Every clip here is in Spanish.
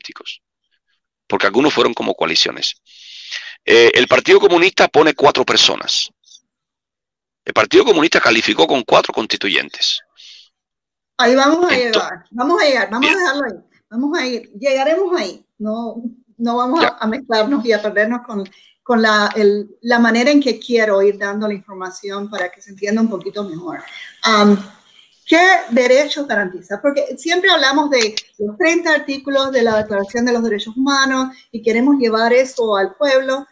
políticos, porque algunos fueron como coaliciones. El Partido Comunista pone 4 personas. El Partido Comunista calificó con 4 constituyentes. Ahí vamos a llegar, vamos a dejarlo ahí, vamos a ir, llegaremos ahí, no vamos a mezclarnos y a perdernos con la manera en que quiero ir dando la información para que se entienda un poquito mejor. ¿Qué derechos garantiza? Porque siempre hablamos de los 30 artículos de la Declaración de los Derechos Humanos y queremos llevar eso al pueblo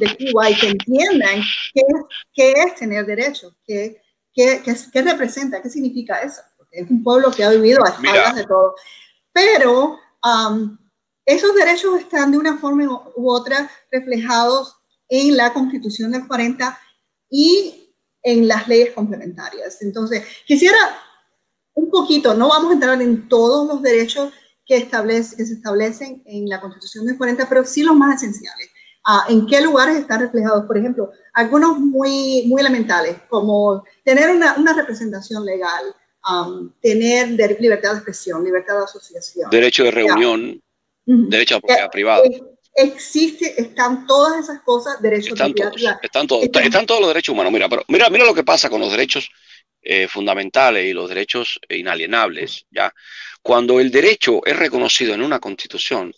de Cuba y que entiendan qué es tener derechos, qué representa, qué significa eso. Porque es un pueblo que ha vivido a espaldas de todo. Pero esos derechos están de una forma u otra reflejados en la Constitución del 40 y en las leyes complementarias. Entonces, quisiera un poquito, no vamos a entrar en todos los derechos que se establecen en la Constitución del 40, pero sí los más esenciales. ¿En qué lugares están reflejados? Por ejemplo, algunos muy elementales, como tener una representación legal, tener libertad de expresión, libertad de asociación. Derecho de reunión, derecho a propiedad privada. Están todas esas cosas, derechos de propiedad privada. Están todos los derechos humanos. Mira lo que pasa con los derechos fundamentales y los derechos inalienables. ¿Ya? Cuando el derecho es reconocido en una constitución,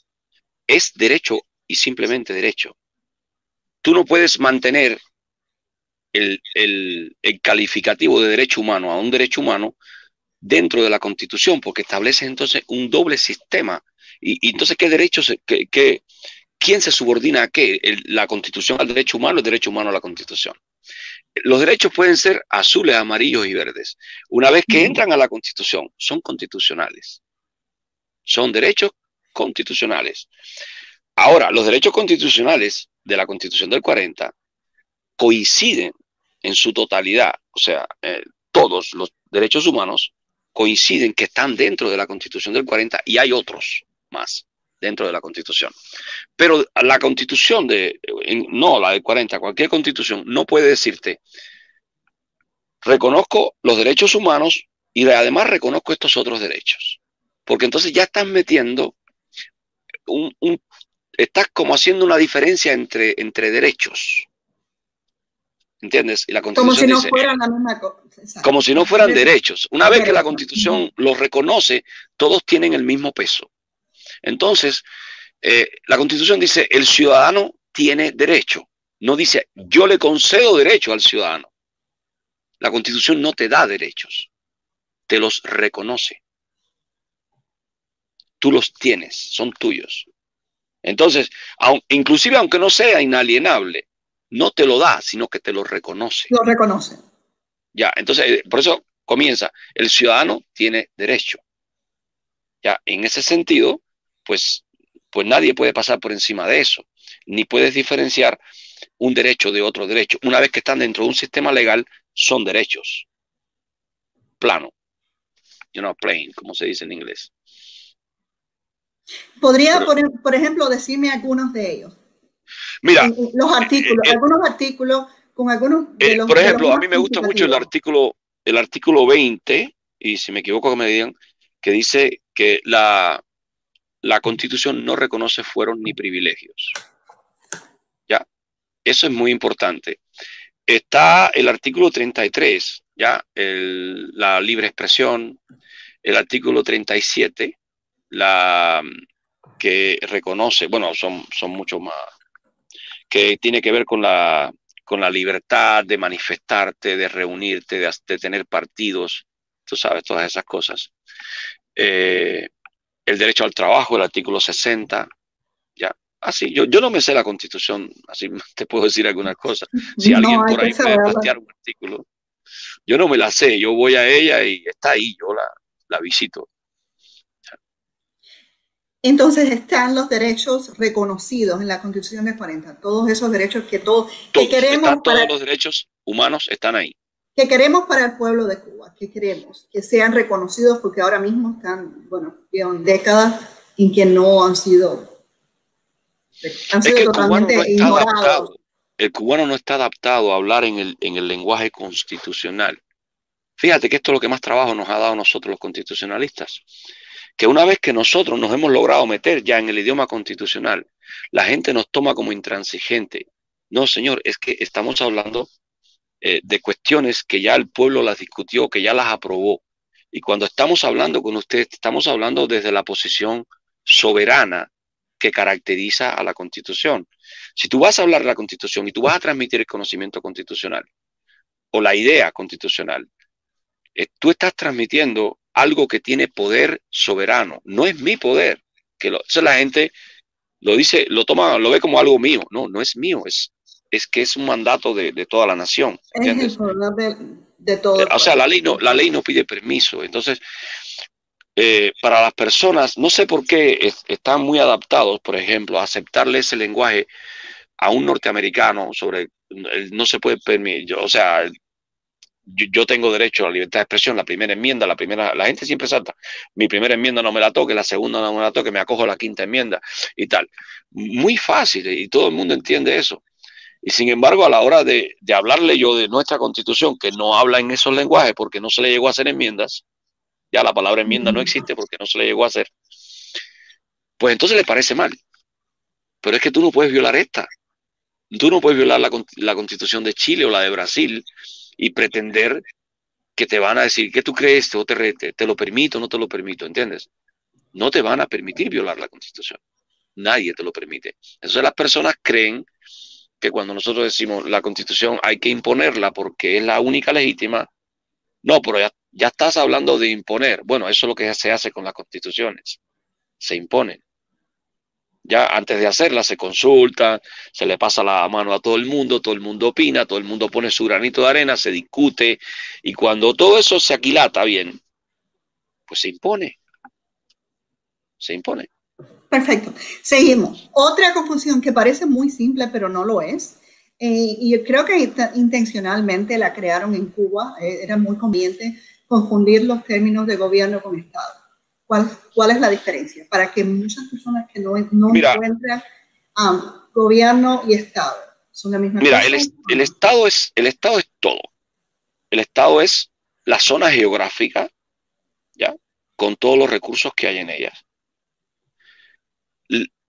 es derecho y simplemente derecho. Tú no puedes mantener el calificativo de derecho humano a un derecho humano dentro de la Constitución, porque establece entonces un doble sistema. Y entonces, ¿qué derechos, quién se subordina a qué? La Constitución al derecho humano, el derecho humano a la Constitución. Los derechos pueden ser azules, amarillos y verdes. Una vez que entran a la Constitución, son constitucionales. Son derechos constitucionales. Ahora, los derechos constitucionales de la Constitución del 40 coinciden en su totalidad, o sea, todos los derechos humanos coinciden que están dentro de la Constitución del 40 y hay otros más dentro de la Constitución. Pero la Constitución no la del 40, cualquier Constitución no puede decirte, reconozco los derechos humanos y además reconozco estos otros derechos. Porque entonces ya estás metiendo estás como haciendo una diferencia entre derechos. ¿Entiendes? Y la Constitución como si no dice, fueran la misma cosa. Como si no fueran derechos. Una vez que la Constitución los reconoce, todos tienen el mismo peso. Entonces, la Constitución dice, el ciudadano tiene derecho. No dice, yo le concedo derecho al ciudadano. La Constitución no te da derechos, te los reconoce. Tú los tienes, son tuyos. Entonces, inclusive aunque no sea inalienable, no te lo da, sino que te lo reconoce. Lo reconoce. Ya, entonces, por eso comienza, el ciudadano tiene derecho. Ya, en ese sentido, pues nadie puede pasar por encima de eso, ni puedes diferenciar un derecho de otro derecho. Una vez que están dentro de un sistema legal, son derechos. Plano. Plain, como se dice en inglés. ¿Podría, por ejemplo, decirme algunos de ellos? Mira. Los artículos, algunos artículos con algunos de los... Por ejemplo, a mí me gusta mucho el artículo 20, y si me equivoco que me digan, que dice que la Constitución no reconoce fueros ni privilegios. ¿Ya? Eso es muy importante. Está el artículo 33, ¿ya? La libre expresión. El artículo 37, que reconoce, bueno, son mucho más, que tiene que ver con la libertad de manifestarte, de reunirte, de tener partidos, tú sabes, todas esas cosas. El derecho al trabajo, el artículo 60, ya. Así, yo no me sé la Constitución, así te puedo decir algunas cosas. Si alguien por ahí puede plantear un artículo, yo no me la sé, yo voy a ella y está ahí, yo la visito. Entonces están los derechos reconocidos en la Constitución del 40, todos esos derechos que queremos. Todos los derechos humanos están ahí. Que queremos para el pueblo de Cuba, que queremos que sean reconocidos, porque ahora mismo están, llevan décadas en que no han sido totalmente ignorados. El cubano no está adaptado a hablar en el lenguaje constitucional. Fíjate que esto es lo que más trabajo nos ha dado a nosotros los constitucionalistas. que una vez que nosotros nos hemos logrado meter ya en el idioma constitucional, la gente nos toma como intransigente. No, señor, es que estamos hablando de cuestiones que ya el pueblo las discutió, que ya las aprobó. Y cuando estamos hablando con ustedes, estamos hablando desde la posición soberana que caracteriza a la Constitución. Si tú vas a hablar de la Constitución y tú vas a transmitir el conocimiento constitucional o la idea constitucional, tú estás transmitiendo algo que tiene poder soberano. No es mi poder. Entonces la gente lo dice, lo toma, lo ve como algo mío. No, no es mío, es que es un mandato de toda la nación. ¿Entiendes? Es el poder de todo. O sea, la ley no pide permiso. Entonces, para las personas, no sé por qué están muy adaptados, por ejemplo, a aceptarle ese lenguaje a un norteamericano sobre no se puede permitir. O sea, yo tengo derecho a la libertad de expresión, la primera enmienda, la gente siempre salta, mi primera enmienda no me la toque, la segunda no me la toque, me acojo a la quinta enmienda y tal. Muy fácil y todo el mundo entiende eso. Y sin embargo, a la hora de hablarle yo de nuestra Constitución, que no habla en esos lenguajes porque no se le llegó a hacer enmiendas, ya la palabra enmienda no existe porque no se le llegó a hacer, pues entonces le parece mal. Pero es que tú no puedes violar esta. Tú no puedes violar la Constitución de Chile o la de Brasil y pretender que te van a decir, ¿qué tú crees? O te lo permito o no te lo permito, ¿entiendes? No te van a permitir violar la Constitución. Nadie te lo permite. Entonces las personas creen que cuando nosotros decimos la Constitución hay que imponerla porque es la única legítima, no, pero ya estás hablando de imponer. Bueno, eso es lo que se hace con las constituciones. Se imponen. Ya antes de hacerla se consulta, se le pasa la mano a todo el mundo opina, todo el mundo pone su granito de arena, se discute y cuando todo eso se aquilata bien, pues se impone. Se impone. Perfecto. Seguimos. Otra confusión que parece muy simple, pero no lo es. Y yo creo que intencionalmente la crearon en Cuba. Era muy conveniente confundir los términos de gobierno con Estado. ¿Cuál es la diferencia? Para que muchas personas que no encuentran gobierno y Estado son la misma cosa. Mira, el Estado es todo. El Estado es la zona geográfica, ¿ya? Con todos los recursos que hay en ella.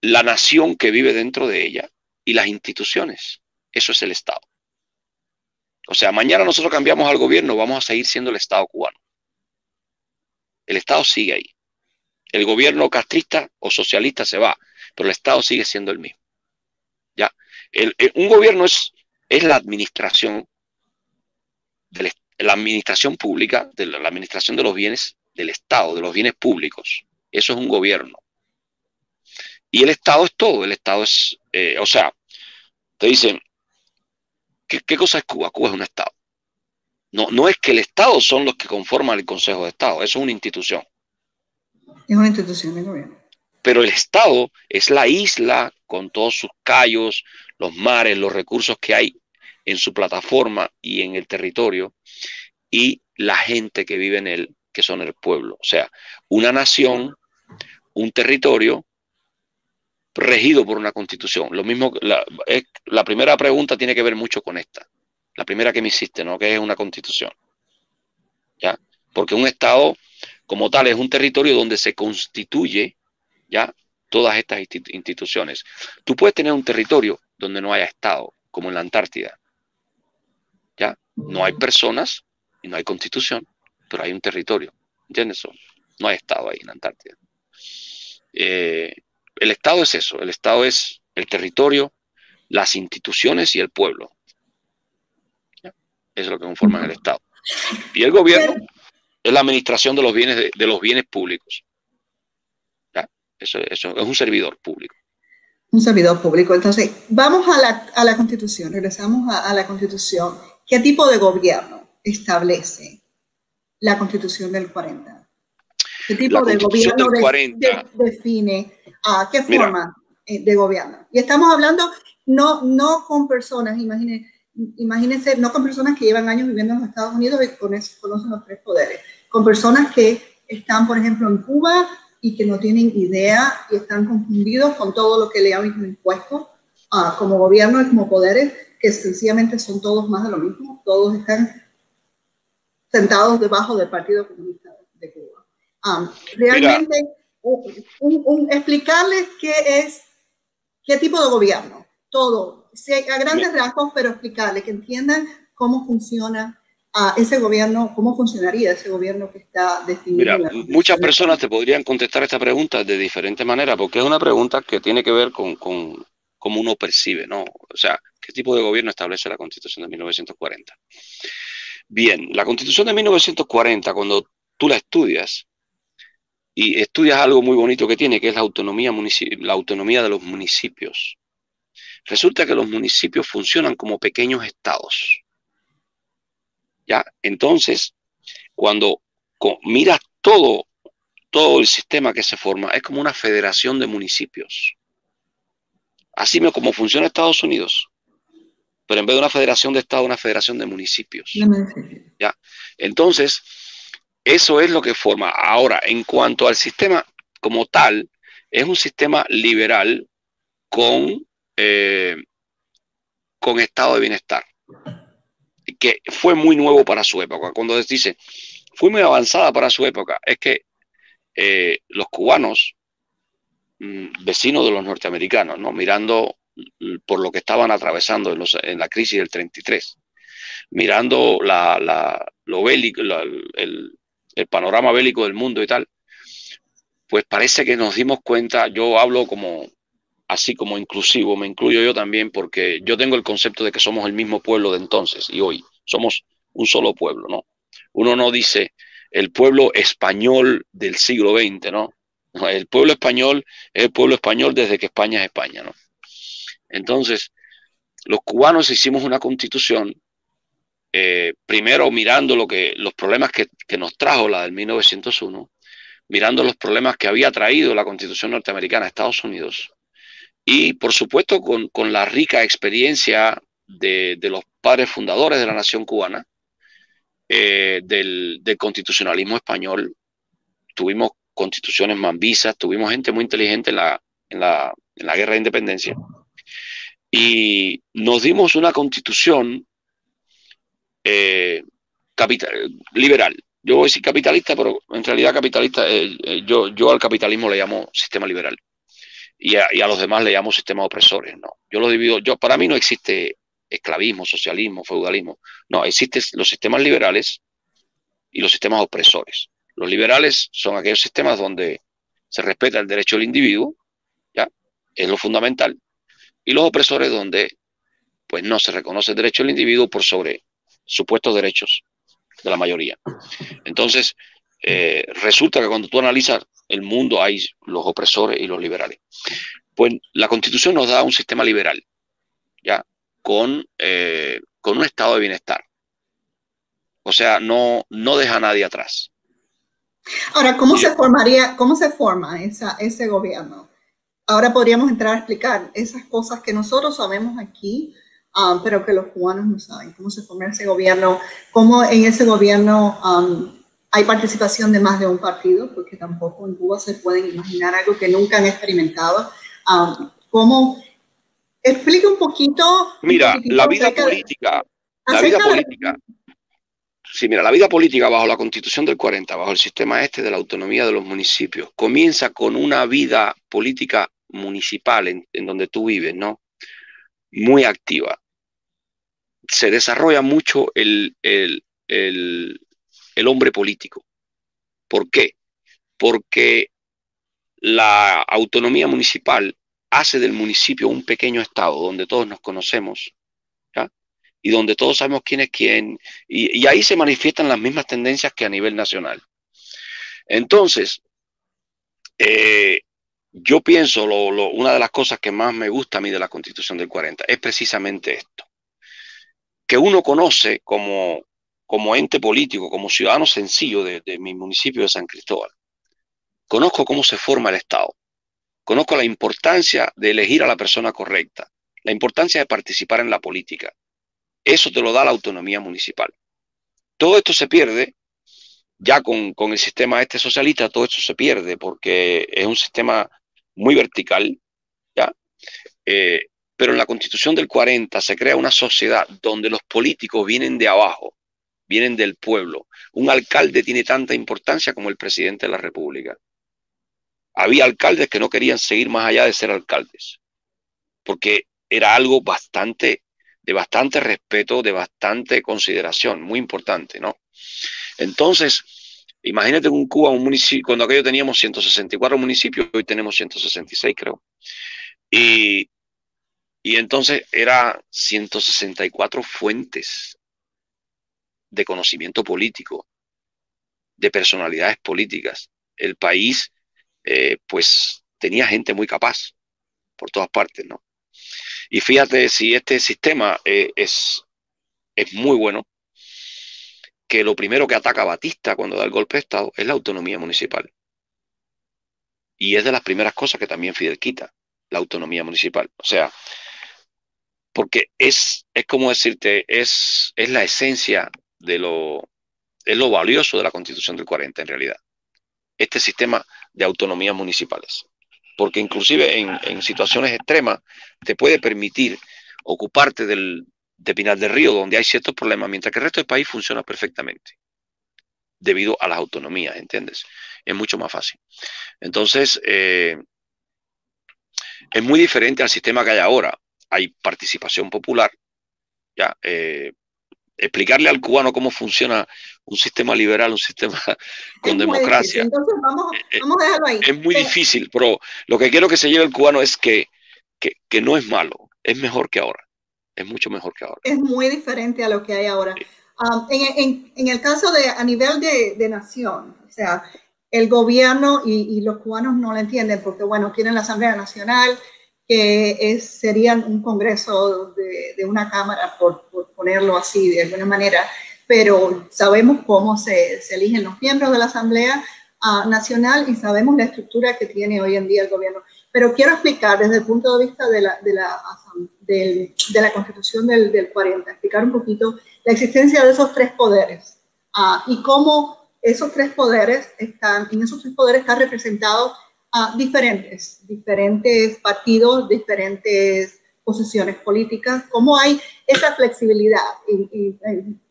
La nación que vive dentro de ella y las instituciones. Eso es el Estado. O sea, mañana nosotros cambiamos al gobierno, vamos a seguir siendo el Estado cubano. El Estado sigue ahí. El gobierno castrista o socialista se va, pero el Estado sigue siendo el mismo. ¿Ya? Un gobierno es la administración, la administración pública, la administración de los bienes del Estado, de los bienes públicos. Eso es un gobierno. Y el Estado es todo. El Estado es, o sea, te dicen, ¿qué cosa es Cuba? Cuba es un Estado. No es que el Estado son los que conforman el Consejo de Estado, eso es una institución. Es una institución de gobierno. Pero el Estado es la isla con todos sus cayos, los mares, los recursos que hay en su plataforma y en el territorio, y la gente que vive en él, que son el pueblo. O sea, una nación, un territorio regido por una constitución. Lo mismo, la primera pregunta tiene que ver mucho con esta. La primera que me hiciste, ¿no? Que es una constitución. ¿Ya? Porque un Estado como tal es un territorio donde se constituye, ¿ya? Todas estas instituciones. Tú puedes tener un territorio donde no haya Estado, como en la Antártida. ¿Ya? No hay personas y no hay constitución, pero hay un territorio. ¿Entiendes eso? No hay Estado ahí en la Antártida. El Estado es eso. El Estado es el territorio, las instituciones y el pueblo. ¿Ya? Eso es lo que conforman el Estado. Y el gobierno es la administración de los bienes públicos. ¿Ya? Eso es un servidor público. Un servidor público. Entonces, vamos a la Constitución, regresamos a la Constitución. ¿Qué tipo de gobierno establece la Constitución del 40? ¿Qué tipo de gobierno define qué forma de gobierno? Y estamos hablando no con personas, imagínense, no con personas que llevan años viviendo en los Estados Unidos y conocen los tres poderes, con personas que están, por ejemplo, en Cuba y que no tienen idea y están confundidos con todo lo que le han impuesto como gobierno y como poderes, que sencillamente son todos más de lo mismo, todos están sentados debajo del Partido Comunista de Cuba. Realmente, explicarles qué tipo de gobierno, todo, a grandes rasgos, pero explicarles que entiendan cómo funciona ese gobierno, cómo funcionaría ese gobierno que está definido. Mira, muchas personas te podrían contestar esta pregunta de diferentes maneras, porque es una pregunta que tiene que ver con cómo uno percibe, ¿no? O sea, ¿qué tipo de gobierno establece la Constitución de 1940? Bien, la Constitución de 1940, cuando tú la estudias, y estudias algo muy bonito que tiene, que es la autonomía de los municipios. Resulta que los municipios funcionan como pequeños estados. ¿Ya? Entonces, cuando miras todo el sistema que se forma, es como una federación de municipios. Así como funciona Estados Unidos, pero en vez de una federación de estados, una federación de municipios. ¿Ya? Entonces, eso es lo que forma. Ahora, en cuanto al sistema como tal, es un sistema liberal con estado de bienestar, que fue muy nuevo para su época. Cuando dice, fue muy avanzada para su época, es que los cubanos, vecinos de los norteamericanos, ¿no? Mirando por lo que estaban atravesando en la crisis del 33, mirando lo bélico, el panorama bélico del mundo y tal, pues parece que nos dimos cuenta. Yo hablo así como inclusivo, me incluyo yo también, porque yo tengo el concepto de que somos el mismo pueblo de entonces y hoy, somos un solo pueblo, ¿no? Uno no dice el pueblo español del siglo XX, ¿no? El pueblo español es el pueblo español desde que España es España, ¿no? Entonces, los cubanos hicimos una constitución, primero mirando los problemas que nos trajo la del 1901, mirando los problemas que había traído la Constitución norteamericana a Estados Unidos, y por supuesto con la rica experiencia de los padres fundadores de la nación cubana, del constitucionalismo español. Tuvimos constituciones mambisas, tuvimos gente muy inteligente en la guerra de independencia, y nos dimos una constitución liberal. Yo voy a decir capitalista, pero en realidad capitalista, yo al capitalismo le llamo sistema liberal. Y a los demás le llamo sistemas opresores, ¿no? Yo lo divido, para mí no existe esclavismo, socialismo, feudalismo. No, existen los sistemas liberales y los sistemas opresores. Los liberales son aquellos sistemas donde se respeta el derecho del individuo, ¿ya? Es lo fundamental. Y los opresores donde pues no se reconoce el derecho del individuo por sobre supuestos derechos de la mayoría. Entonces, resulta que cuando tú analizas el mundo hay los opresores y los liberales. Pues la Constitución nos da un sistema liberal, ¿ya? Con un estado de bienestar. O sea, no deja a nadie atrás. Ahora, ¿cómo se forma ese gobierno? Ahora podríamos entrar a explicar esas cosas que nosotros sabemos aquí, pero que los cubanos no saben. ¿Cómo se forma ese gobierno? ¿Cómo en ese gobierno hay participación de más de un partido? Porque tampoco en Cuba se pueden imaginar algo que nunca han experimentado. ¿Cómo? Explica un poquito. Mira, la vida política. Sí, mira, la vida política bajo la Constitución del 40, bajo el sistema de la autonomía de los municipios, comienza con una vida política municipal en donde tú vives, ¿no? Muy activa. Se desarrolla mucho el hombre político. ¿Por qué? Porque la autonomía municipal hace del municipio un pequeño estado donde todos nos conocemos, ¿ya? Y donde todos sabemos quién es quién, y ahí se manifiestan las mismas tendencias que a nivel nacional. Entonces, yo pienso, una de las cosas que más me gusta a mí de la Constitución del 40 es precisamente esto, que uno conoce como ente político, como ciudadano sencillo de mi municipio de San Cristóbal. Conozco cómo se forma el Estado, conozco la importancia de elegir a la persona correcta, la importancia de participar en la política. Eso te lo da la autonomía municipal. Todo esto se pierde ya con el sistema socialista, todo esto se pierde porque es un sistema muy vertical, ¿ya? Pero en la Constitución del 40 se crea una sociedad donde los políticos vienen de abajo, vienen del pueblo. Un alcalde tiene tanta importancia como el presidente de la República. Había alcaldes que no querían seguir más allá de ser alcaldes, porque era algo de bastante respeto, de bastante consideración, muy importante, ¿no? Entonces, imagínate en Cuba, un municipio, cuando aquello teníamos 164 municipios, hoy tenemos 166, creo. Y entonces era 164 fuentes de conocimiento político, de personalidades políticas. El país, pues, tenía gente muy capaz por todas partes, ¿no? Y fíjate si este sistema es muy bueno, que lo primero que ataca a Batista cuando da el golpe de Estado es la autonomía municipal. Y es de las primeras cosas que también Fidel quita, la autonomía municipal. O sea, porque es como decirte, es la esencia es lo valioso de la Constitución del 40 en realidad. Este sistema de autonomías municipales. Porque inclusive en situaciones extremas te puede permitir ocuparte de Pinar del Río, donde hay ciertos problemas, mientras que el resto del país funciona perfectamente, debido a las autonomías, ¿entiendes? Es mucho más fácil. Entonces, es muy diferente al sistema que hay ahora. Hay participación popular, ya, explicarle al cubano cómo funciona un sistema liberal, un sistema con democracia. Entonces vamos a dejarlo ahí. Es muy difícil, pero lo que quiero que se lleve el cubano es que no es malo, es mejor que ahora, es mucho mejor que ahora. Es muy diferente a lo que hay ahora. Sí. En el caso a nivel de nación, o sea, el gobierno y los cubanos no lo entienden porque, bueno, tienen la Asamblea Nacional, que serían un congreso de una cámara, por ponerlo así de alguna manera, pero sabemos cómo se eligen los miembros de la Asamblea Nacional y sabemos la estructura que tiene hoy en día el gobierno. Pero quiero explicar desde el punto de vista de la Constitución del 40, explicar un poquito la existencia de esos tres poderes y cómo esos tres poderes están representados diferentes partidos, diferentes posiciones políticas, cómo hay esa flexibilidad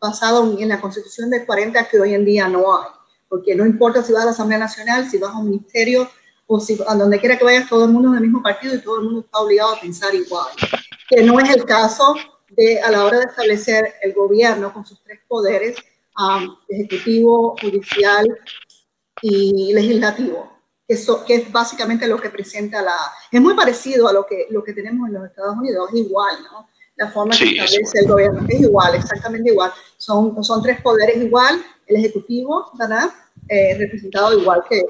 basado en la Constitución del 40 que hoy en día no hay, porque no importa si vas a la Asamblea Nacional, si vas a un ministerio o si a donde quiera que vayas todo el mundo es del mismo partido y todo el mundo está obligado a pensar igual, que no es el caso a la hora de establecer el gobierno con sus tres poderes, ejecutivo, judicial y legislativo. Que es básicamente lo que presenta es muy parecido a lo que tenemos en los Estados Unidos, es igual, ¿no? La forma que establece el gobierno es igual, exactamente igual. Son tres poderes igual, el ejecutivo, ¿verdad? Representado igual que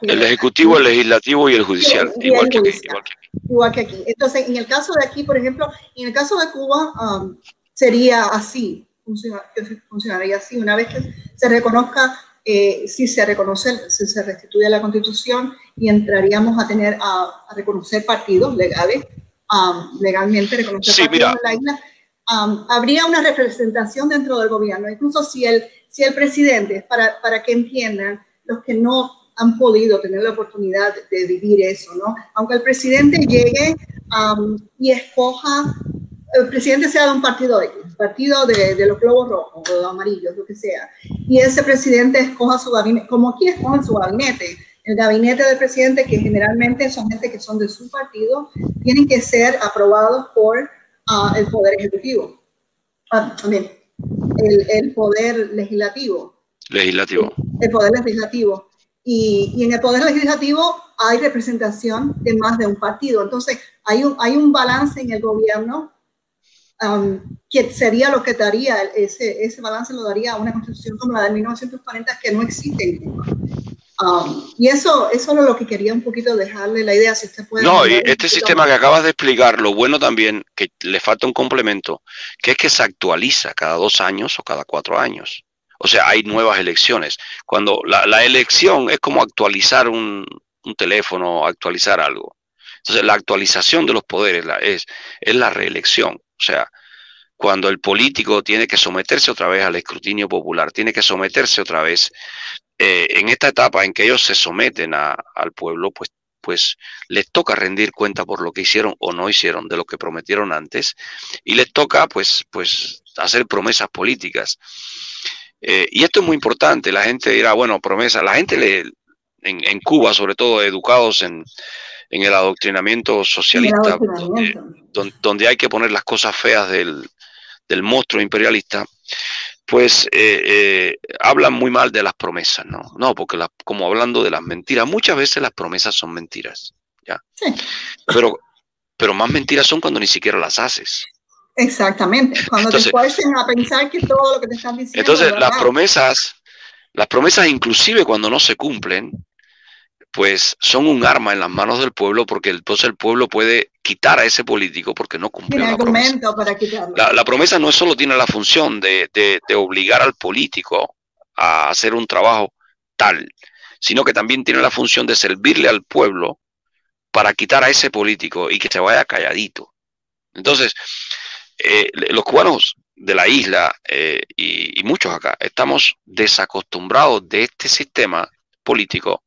el ejecutivo, el legislativo y el judicial, igual que aquí. Entonces, en el caso de aquí, por ejemplo, en el caso de Cuba, sería así, funcionaría así, una vez que se reconozca. Si se restituye la Constitución y entraríamos a reconocer partidos legales, legalmente reconocer partidos en la isla, habría una representación dentro del gobierno, incluso si el presidente, para que entiendan los que no han podido tener la oportunidad de vivir eso, ¿no? Aunque el presidente llegue y escoja, el presidente sea de un partido X, partido de los globos rojos o de los amarillos, lo que sea, y ese presidente escoja su gabinete, como aquí escogen su gabinete, el gabinete del presidente, que generalmente son gente que son de su partido, tienen que ser aprobados por el Poder Ejecutivo, también el Poder Legislativo. El Poder Legislativo. Y en el Poder Legislativo hay representación de más de un partido. Entonces, hay un balance en el gobierno que sería lo que daría, ese balance lo daría a una constitución como la de 1940 que no existe en Cuba. Y eso es lo que quería un poquito dejarle la idea, si usted puede... No, y este sistema que acabas de explicar, lo bueno también, que le falta un complemento, que es que se actualiza cada 2 años o cada 4 años. O sea, hay nuevas elecciones. Cuando la elección es como actualizar un teléfono, actualizar algo. Entonces, la actualización de los poderes es la reelección. O sea, cuando el político tiene que someterse otra vez al escrutinio popular, tiene que someterse otra vez, en esta etapa en que ellos se someten al pueblo, pues pues les toca rendir cuenta por lo que hicieron o no hicieron, de lo que prometieron antes, y les toca pues hacer promesas políticas. Y esto es muy importante. La gente dirá, bueno, promesa. La gente en Cuba, sobre todo educados en el adoctrinamiento socialista, donde hay que poner las cosas feas del monstruo imperialista, pues hablan muy mal de las promesas, ¿no? No, porque como hablando de las mentiras, muchas veces las promesas son mentiras, ¿ya? Sí. Pero más mentiras son cuando ni siquiera las haces. Exactamente, cuando entonces, te fuercen a pensar que todo lo que te están diciendo. Entonces, las promesas inclusive cuando no se cumplen, pues son un arma en las manos del pueblo, porque entonces el pueblo puede quitar a ese político porque no cumplió la promesa. Para quitarlo. La promesa no solo tiene la función de obligar al político a hacer un trabajo tal, sino que también tiene la función de servirle al pueblo para quitar a ese político y que se vaya calladito. Entonces, los cubanos de la isla y muchos acá estamos desacostumbrados de este sistema político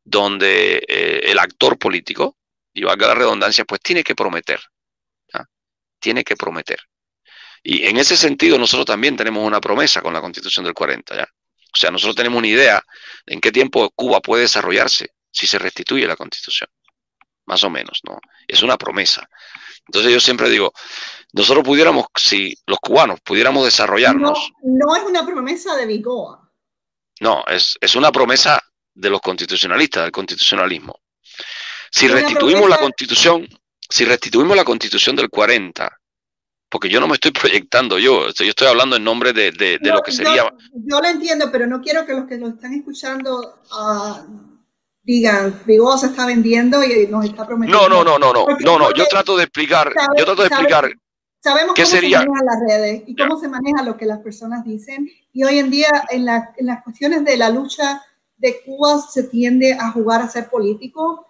donde el actor político, y valga la redundancia, pues tiene que prometer. ¿ya? Tiene que prometer. Y en ese sentido nosotros también tenemos una promesa con la Constitución del 40. ¿ya? O sea, nosotros tenemos una idea de en qué tiempo Cuba puede desarrollarse si se restituye la Constitución. Más o menos, ¿no? Es una promesa. Entonces yo siempre digo, nosotros pudiéramos, si los cubanos pudiéramos desarrollarnos... No es una promesa de Vigoa. No, es una promesa de los constitucionalistas, del constitucionalismo. Si restituimos la Constitución, la Constitución del 40, porque yo no me estoy proyectando yo estoy hablando en nombre de lo que sería... Yo lo entiendo, pero no quiero que los que lo están escuchando digan, Vigoa se está vendiendo y nos está prometiendo. No, yo trato de explicar, sabemos cómo se manejan las redes y cómo se maneja lo que las personas dicen, y hoy en día en las cuestiones de la lucha de Cuba se tiende a jugar a ser político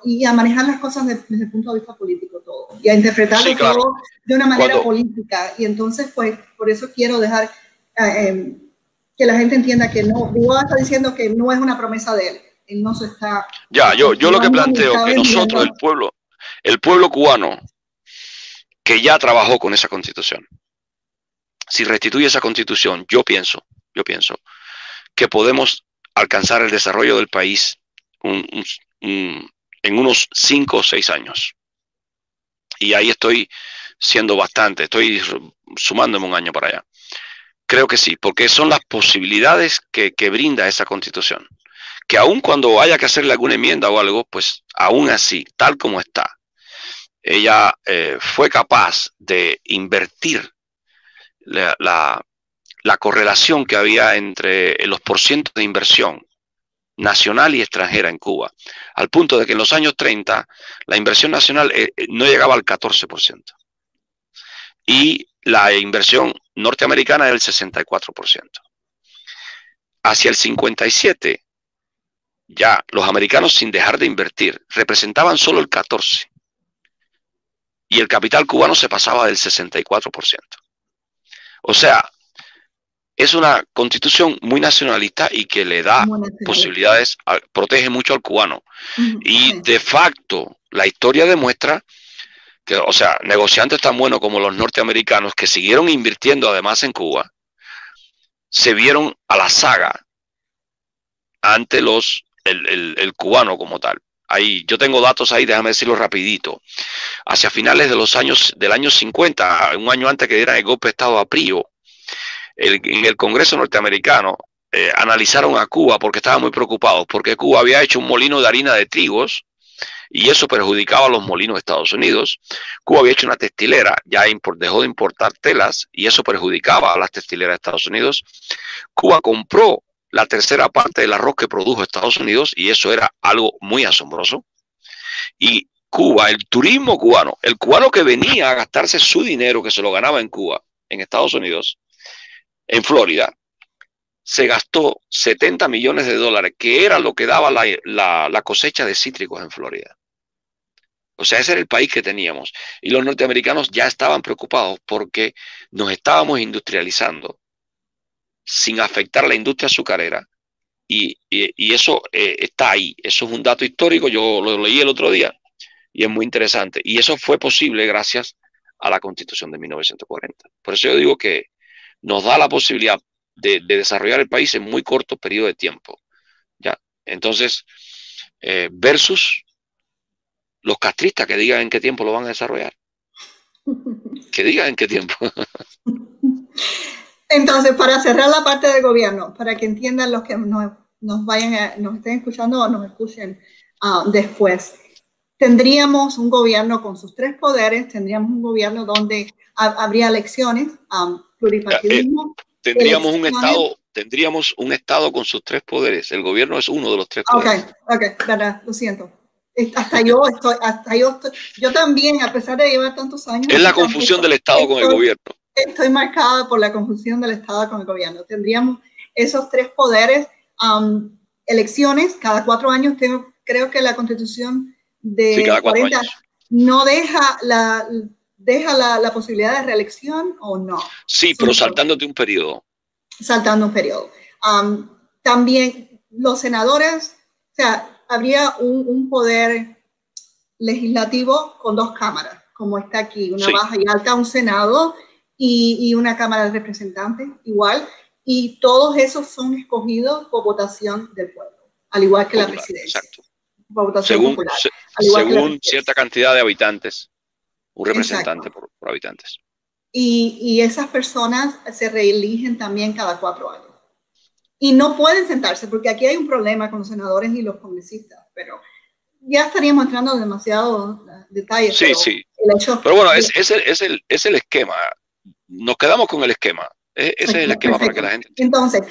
y a manejar las cosas desde el punto de vista político todo, y a interpretarlo todo de una manera política, y entonces pues por eso quiero dejar que la gente entienda que no, Vigoa está diciendo que no es una promesa de él. Él no se está... yo lo que planteo que nosotros, el pueblo cubano, que ya trabajó con esa Constitución, si restituye esa Constitución, yo pienso que podemos alcanzar el desarrollo del país en unos 5 o 6 años. Y ahí estoy estoy sumándome un año para allá. Creo que sí, porque son las posibilidades que brinda esa Constitución. Que aun cuando haya que hacerle alguna enmienda o algo, pues aún así, tal como está, ella fue capaz de invertir la correlación que había entre los porcientos de inversión nacional y extranjera en Cuba, al punto de que en los años 30 la inversión nacional no llegaba al 14%. Y la inversión norteamericana era el 64%. Hacia el 57%, ya los americanos, sin dejar de invertir, representaban solo el 14%. Y el capital cubano se pasaba del 64%. O sea, es una constitución muy nacionalista y que le da posibilidades, protege mucho al cubano. Y de facto, la historia demuestra que, o sea, negociantes tan buenos como los norteamericanos, que siguieron invirtiendo además en Cuba, se vieron a la saga ante el cubano como tal. Ahí, yo tengo datos ahí, déjame decirlo rapidito. Hacia finales del año 50, un año antes que dieran el golpe de Estado a Prío, en el Congreso norteamericano analizaron a Cuba porque estaban muy preocupados, porque Cuba había hecho un molino de harina de trigos y eso perjudicaba a los molinos de Estados Unidos. Cuba había hecho una textilera, ya dejó de importar telas y eso perjudicaba a las textileras de Estados Unidos. Cuba compró la tercera parte del arroz que produjo Estados Unidos y eso era algo muy asombroso. Y Cuba, el turismo cubano, el cubano que venía a gastarse su dinero que se lo ganaba en Cuba, en Estados Unidos, en Florida, se gastó $70 millones, que era lo que daba la cosecha de cítricos en Florida. O sea, ese era el país que teníamos. Y los norteamericanos ya estaban preocupados porque nos estábamos industrializando sin afectar la industria azucarera Y eso está ahí. Eso es un dato histórico. Yo lo leí el otro día y es muy interesante. Y eso fue posible gracias a la Constitución de 1940. Por eso yo digo que nos da la posibilidad de desarrollar el país en muy corto periodo de tiempo. ¿Ya? Entonces, versus los castristas que digan en qué tiempo lo van a desarrollar. Que digan en qué tiempo. Entonces, para cerrar la parte del gobierno, para que entiendan los que nos estén escuchando o nos escuchen después, tendríamos un gobierno con sus 3 poderes, tendríamos un gobierno donde habría elecciones, pluripartidismo. Tendríamos un estado con sus 3 poderes. El gobierno es uno de los 3 poderes. Ok, verdad, lo siento. Yo también, a pesar de llevar tantos años. Es la confusión del Estado con el gobierno. Estoy marcada por la confusión del Estado con el gobierno. Tendríamos esos 3 poderes, elecciones cada 4 años. Creo que la Constitución de 40 no deja la posibilidad de reelección, ¿o no? Sí, pero saltándote un periodo. Saltando un periodo. También los senadores, o sea, habría un poder legislativo con 2 cámaras, como está aquí, una baja y alta, un senado y una cámara de representantes igual, y todos esos son escogidos por votación del pueblo, al igual que popular, la presidencia. Exacto. Por votación popular. Según cierta cantidad de habitantes, un representante por habitantes. Y esas personas se reeligen también cada 4 años. Y no pueden sentarse, porque aquí hay un problema con los senadores y los congresistas, pero ya estaríamos entrando en demasiados detalles. Sí. Pero bueno, es el esquema. Nos quedamos con el esquema. Ese es el esquema. Perfecto. Para que la gente entienda. Entonces